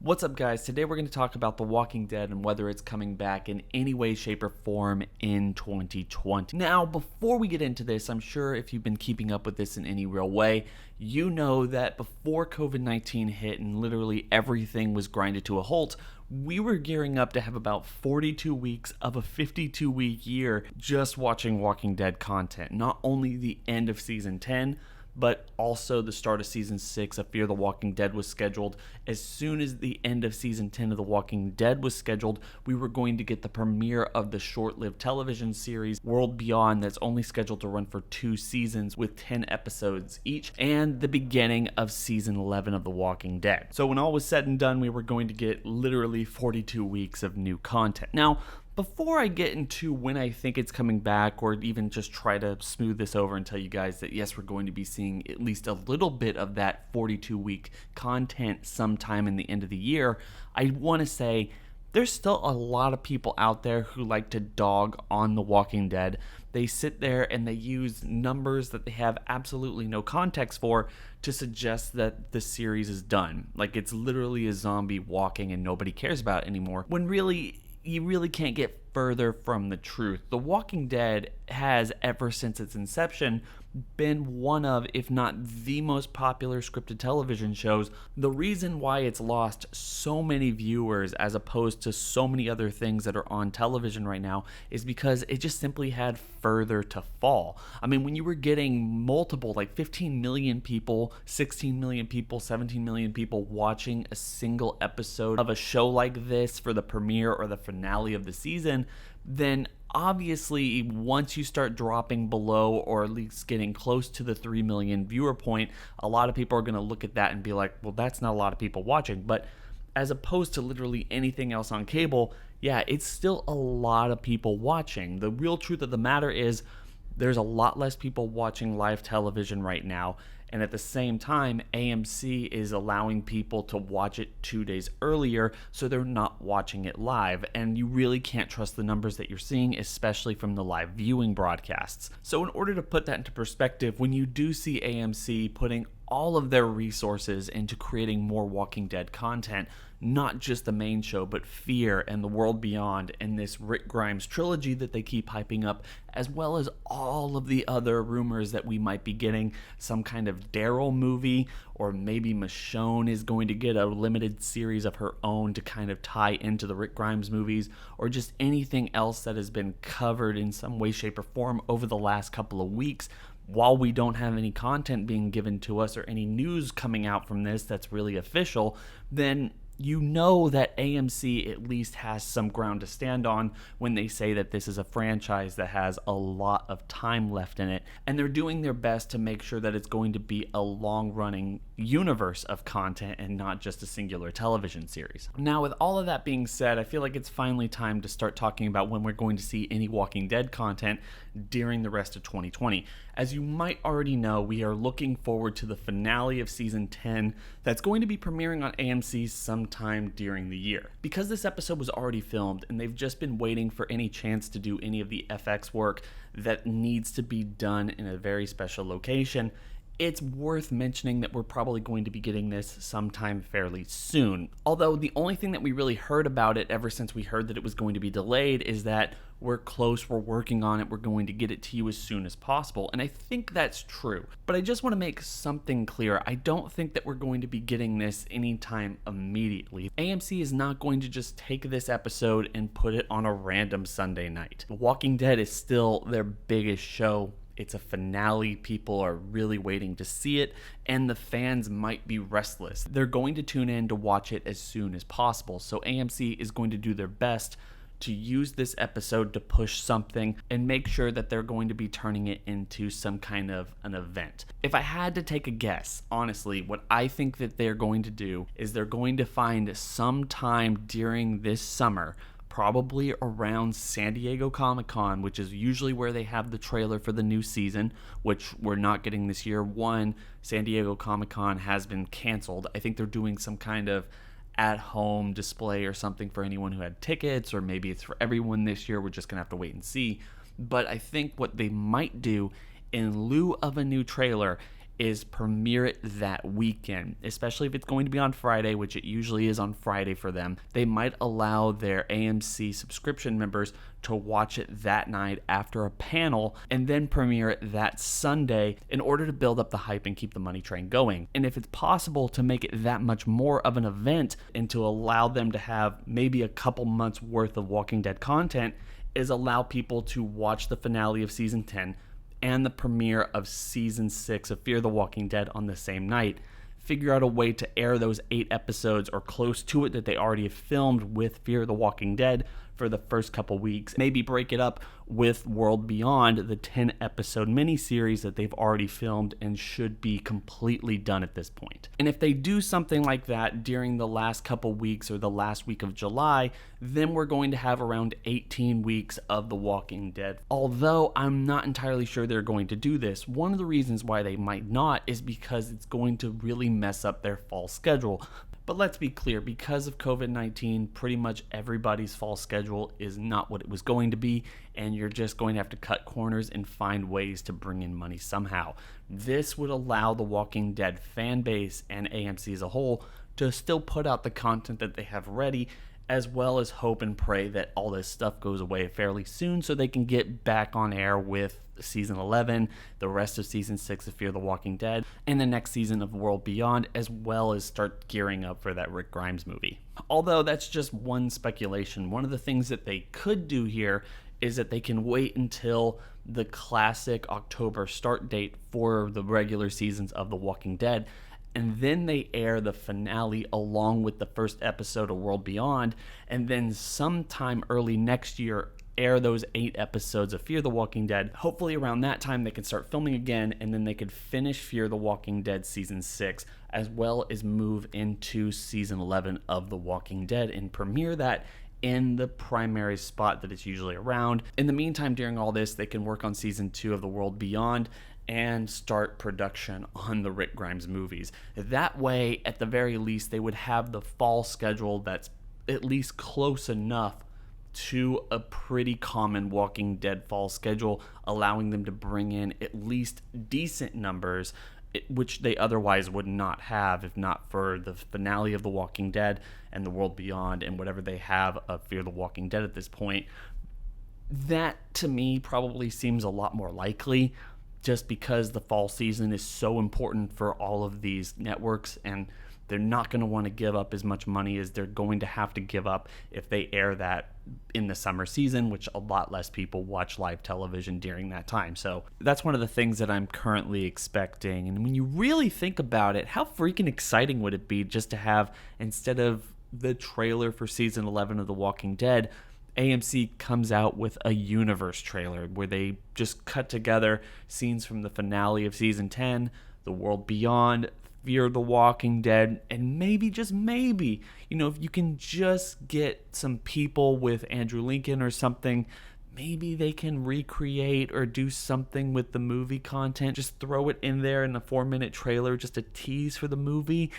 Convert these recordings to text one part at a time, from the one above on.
What's up, guys? Today we're going to talk about The Walking Dead and whether it's coming back in any way, shape, or form in 2020. Now, before we get into this, I'm sure if you've been keeping up with this in any real way, you know that before COVID-19 hit and literally everything was grinded to a halt, we were gearing up to have about 42 weeks of a 52-week year just watching Walking Dead content. Not only the end of Season 10, but also the start of Season 6 of Fear the Walking Dead was scheduled. As soon as the end of Season 10 of The Walking Dead was scheduled, we were going to get the premiere of the short-lived television series World Beyond that's only scheduled to run for 2 seasons with 10 episodes each, and the beginning of Season 11 of The Walking Dead. So when all was said and done, we were going to get literally 42 weeks of new content. Now, before I get into when I think it's coming back, or even just try to smooth this over and tell you guys that yes, we're going to be seeing at least a little bit of that 42-week content sometime in the end of the year, I want to say there's still a lot of people out there who like to dog on The Walking Dead. They sit there and they use numbers that they have absolutely no context for to suggest that the series is done. Like it's literally a zombie walking and nobody cares about it anymore, when really you really can't get further from the truth. The Walking Dead has, ever since its inception, been one of, if not the most popular scripted television shows. The reason why it's lost so many viewers as opposed to so many other things that are on television right now is because it just simply had further to fall. I mean, when you were getting multiple, like 15 million people, 16 million people, 17 million people watching a single episode of a show like this for the premiere or the finale of the season, then obviously once you start dropping below or at least getting close to the 3 million viewer point, a lot of people are going to look at that and be like, well, that's not a lot of people watching. But as opposed to literally anything else on cable, yeah, it's still a lot of people watching. The real truth of the matter is there's a lot less people watching live television right now. And at the same time, AMC is allowing people to watch it 2 days earlier, so they're not watching it live. And you really can't trust the numbers that you're seeing, especially from the live viewing broadcasts. So in order to put that into perspective, when you do see AMC putting all of their resources into creating more Walking Dead content, not just the main show, but Fear and The World Beyond and this Rick Grimes trilogy that they keep hyping up, as well as all of the other rumors that we might be getting some kind of Daryl movie, or maybe Michonne is going to get a limited series of her own to kind of tie into the Rick Grimes movies, or just anything else that has been covered in some way, shape, or form over the last couple of weeks. While we don't have any content being given to us or any news coming out from this that's really official, then you know that AMC at least has some ground to stand on when they say that this is a franchise that has a lot of time left in it, and they're doing their best to make sure that it's going to be a long-running universe of content and not just a singular television series. Now, with all of that being said, I feel like it's finally time to start talking about when we're going to see any Walking Dead content during the rest of 2020. As you might already know, we are looking forward to the finale of Season 10 that's going to be premiering on AMC sometime during the year. Because this episode was already filmed and they've just been waiting for any chance to do any of the FX work that needs to be done in a very special location, it's worth mentioning that we're probably going to be getting this sometime fairly soon. Although the only thing that we really heard about it ever since we heard that it was going to be delayed is that we're close, we're working on it, we're going to get it to you as soon as possible. And I think that's true. But I just want to make something clear. I don't think that we're going to be getting this anytime immediately. AMC is not going to just take this episode and put it on a random Sunday night. The Walking Dead is still their biggest show. It's a finale. People are really waiting to see it, and the fans might be restless. They're going to tune in to watch it as soon as possible. So AMC is going to do their best to use this episode to push something and make sure that they're going to be turning it into some kind of an event. If I had to take a guess, honestly, what I think that they're going to do is they're going to find some time during this summer, probably around San Diego Comic-Con, which is usually where they have the trailer for the new season, which we're not getting this year. One, San Diego Comic-Con has been canceled. I think they're doing some kind of at-home display or something for anyone who had tickets, or maybe it's for everyone this year. We're just gonna have to wait and see. But I think what they might do in lieu of a new trailer is premiere it that weekend, especially if it's going to be on Friday, which it usually is on Friday for them. They might allow their AMC subscription members to watch it that night after a panel and then premiere it that Sunday in order to build up the hype and keep the money train going. And if it's possible to make it that much more of an event and to allow them to have maybe a couple months worth of Walking Dead content, is allow people to watch the finale of season 10 and the premiere of season 6 of Fear the Walking Dead on the same night. Figure out a way to air those 8 episodes or close to it that they already have filmed with Fear the Walking Dead for the first couple weeks. Maybe break it up with World Beyond, the 10-episode miniseries that they've already filmed and should be completely done at this point. And if they do something like that during the last couple weeks or the last week of July, then we're going to have around 18 weeks of The Walking Dead. Although I'm not entirely sure they're going to do this. One of the reasons why they might not is because it's going to really mess up their fall schedule. But let's be clear, because of COVID-19, pretty much everybody's fall schedule is not what it was going to be, and you're just going to have to cut corners and find ways to bring in money somehow. This would allow the Walking Dead fan base and AMC as a whole to still put out the content that they have ready, as well as hope and pray that all this stuff goes away fairly soon so they can get back on air with season 11, the rest of season 6 of Fear the Walking Dead, and the next season of World Beyond, as well as start gearing up for that Rick Grimes movie. Although that's just one speculation. One of the things that they could do here is that they can wait until the classic October start date for the regular seasons of The Walking Dead, and then they air the finale along with the first episode of World Beyond, and then sometime early next year air those 8 episodes of Fear the Walking Dead. Hopefully around that time they can start filming again, and then they could finish Fear the Walking Dead season 6 as well as move into season 11 of The Walking Dead and premiere that in the primary spot that it's usually around. In the meantime, during all this, they can work on season 2 of The World Beyond and start production on the Rick Grimes movies. That way, at the very least, they would have the fall schedule that's at least close enough to a pretty common Walking Dead fall schedule, allowing them to bring in at least decent numbers, which they otherwise would not have if not for the finale of The Walking Dead and The World Beyond and whatever they have of Fear the Walking Dead at this point. That, to me, probably seems a lot more likely, just because the fall season is so important for all of these networks, and they're not going to want to give up as much money as they're going to have to give up if they air that in the summer season, which a lot less people watch live television during that time. So that's one of the things that I'm currently expecting. And when you really think about it, how freaking exciting would it be just to have, instead of the trailer for season 11 of The Walking Dead, AMC comes out with a universe trailer where they just cut together scenes from the finale of season 10, The World Beyond, Fear the Walking Dead, and maybe, just maybe, if you can just get some people with Andrew Lincoln or something, maybe they can recreate or do something with the movie content. Just throw it in there in a 4-minute trailer, just a tease for the movie.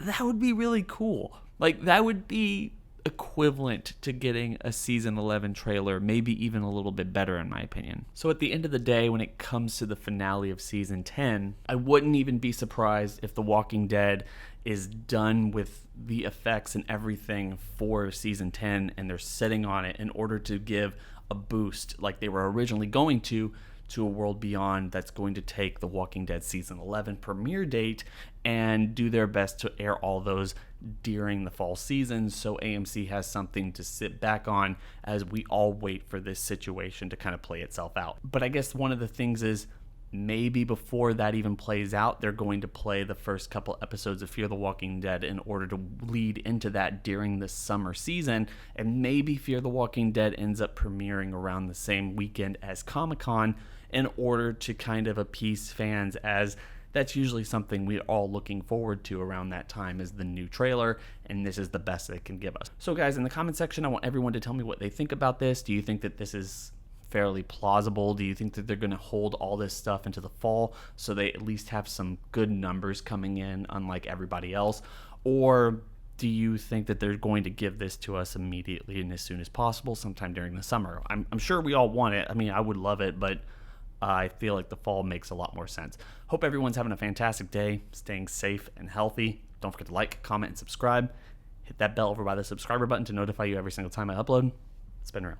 That would be really cool. Like, that would be equivalent to getting a season 11 trailer, maybe even a little bit better in my opinion. So at the end of the day, when it comes to the finale of season 10, I wouldn't even be surprised if The Walking Dead is done with the effects and everything for season 10 and they're sitting on it in order to give a boost like they were originally going to A World Beyond, that's going to take The Walking Dead season 11 premiere date and do their best to air all those during the fall season, so AMC has something to sit back on as we all wait for this situation to kind of play itself out. But I guess one of the things is, maybe before that even plays out, they're going to play the first couple episodes of Fear the Walking Dead in order to lead into that during the summer season, and maybe Fear the Walking Dead ends up premiering around the same weekend as Comic-Con in order to kind of appease fans, as that's usually something we're all looking forward to around that time, is the new trailer, and this is the best they can give us. So guys, in the comment section, I want everyone to tell me what they think about this. Do you think that this is fairly plausible? Do you think that they're going to hold all this stuff into the fall so they at least have some good numbers coming in, unlike everybody else? Or do you think that they're going to give this to us immediately and as soon as possible, sometime during the summer? I'm sure we all want it. I mean, I would love it, but I feel like the fall makes a lot more sense. Hope everyone's having a fantastic day, staying safe and healthy. Don't forget to like, comment, and subscribe. Hit that bell over by the subscriber button to notify you every single time I upload. It's been real.